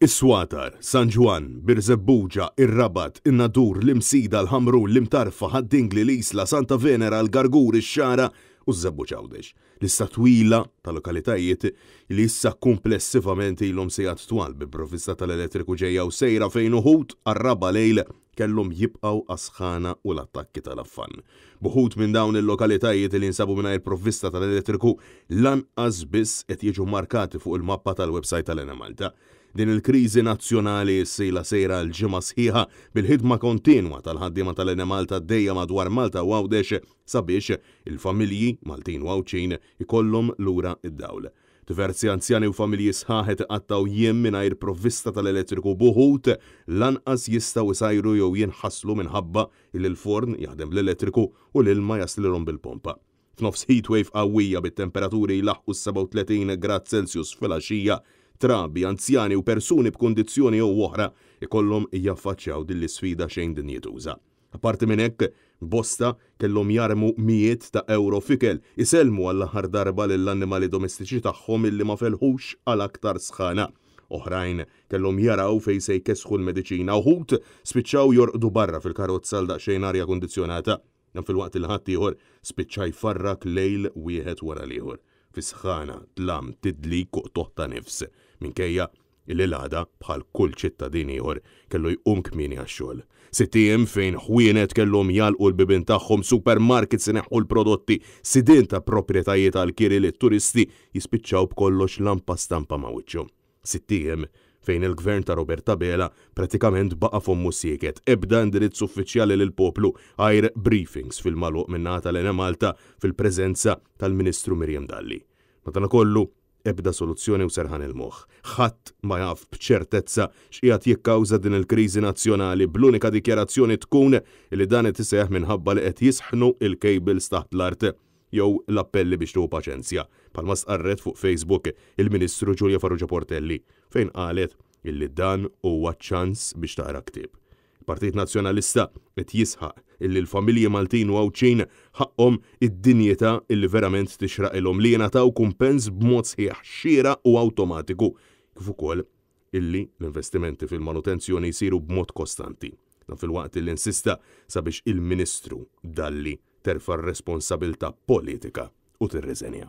Is-Swatar, San Ġwan, Bir-Żebbuġa, Ir-Rabat, In-Nadur, l-Imsida, l-Ħamrun, l-Imtarfa, ħad-Dingli, l-Isla, Santa Venera, l-Gargur, ix-Xara u Żebbu Ċawdex. Lista twila ta' lokalitajiet li issa komplessivament ilhom sejjat twal bi provvista tal-elettriku ġejja u sejra fejn uħud qarraba lejl kellhom jibqgħu asħana u l-attakki tal-affan. Buħud minn dawn il-lokalitajiet li nsabu mingħajr provvista tal-elettriku lanqas biss qed jiġu markati fuq il-mappa tal-website tal-Ena Malta. Din il-kriżi nazzjonali ssejla sejra l-ġimgħa sħiħa bil-ħidma kontinwa tal-ħaddiema tal-Ena Malta dejja madwar Malta u Għawdex sabiex il-familji Maltin u Għawċin ikollhom lura id-dawl. Diversi anzjani u familji sħaħet qattaw jiem mingħajr provvista tal-elettriku buħut lanqas jistgħu jsajru jew jinħasslu minħabba li l-forn jaħdem l-elettriku u l-ilma jaslilhom bil-pompa. F'nofs heatwave qawwija bit-temperaturi jlaħqu 37 grad Celsius fil-għaxija, trabi, anzjani u persuni b'kundizzjoni jew oħra ikollhom jaffaċċjaw din l-isfida xejn din jituża. Apparti minn hekk, bosta kellhom jarmu mijiet ta' euro fikel iselmu għall-aħħar darba lill-annimali domestiċi tagħhom illi ma felħux għal aktar sħana. Oħrajn kellhom jaraw fejn se jkesħu l-mediċina uħud spiċċaw jorqdu barra fil-karozza għal daqsxejn arja kundizzjonata. Fil-waqt il ħadd ieħor spiċċa jfarrak lejl wieħed wara l-ieħor. Fisħana, tlam, tidli kuq toħta nifs, minkejja il-għada bħal kull ċittadin ieħor kellu jqum kmieni għax-xogħol. Sittiem fejn ħwienet kellhom jalqu l-bibien tagħhom supermarkets ineħħu l-prodotti sidien ta' proprjetajiet għall-kiri lit-turisti jispiċċaw b'kollox lampa stampa ma' wiċċhom. Sittiem fejn il-gvern ta' Roberta Bela pratikament baqa' fommu sieket ebda indirizz uffiċjali lill-poplu għajr briefings fil-magħluq min-naħa tal-Ena Malta fil-preżenza tal-Ministru Mirjam Dalli. Madankollu ebda soluzzjoni u serħan il-moħħ. Ħadd ma jaf b'ċertezza x'qiegħed jikkawża din il-kriżi nazzjonali bl-unika dikjarazzjoni tkun li dan qed iseħħ minħabba li qed jisħnu il-cables taħt l-art jew l-appelli biex tuħu paċenzja. Palma stqarret fuq Facebook il-Ministru Giulia Farrugia Portelli fejn qalet illi dan huwa ċans biex taqra ktieb. Il-Partit Nazzjonalista qed jisħaq illi l-familji Maltin u Għawċin ħaqhom id-dinjità illi verament tixraq ilhom li jingħataw kumpens b'mod sħiħ xieraq u awtomatiku kif ukoll illi l-investimenti fil-manutenzjoni jsiru b'mod kostanti. Dan fil-waqt illi insista sabiex il-Ministru Dalli terfa' r-responsabilità politika u tirriżenja.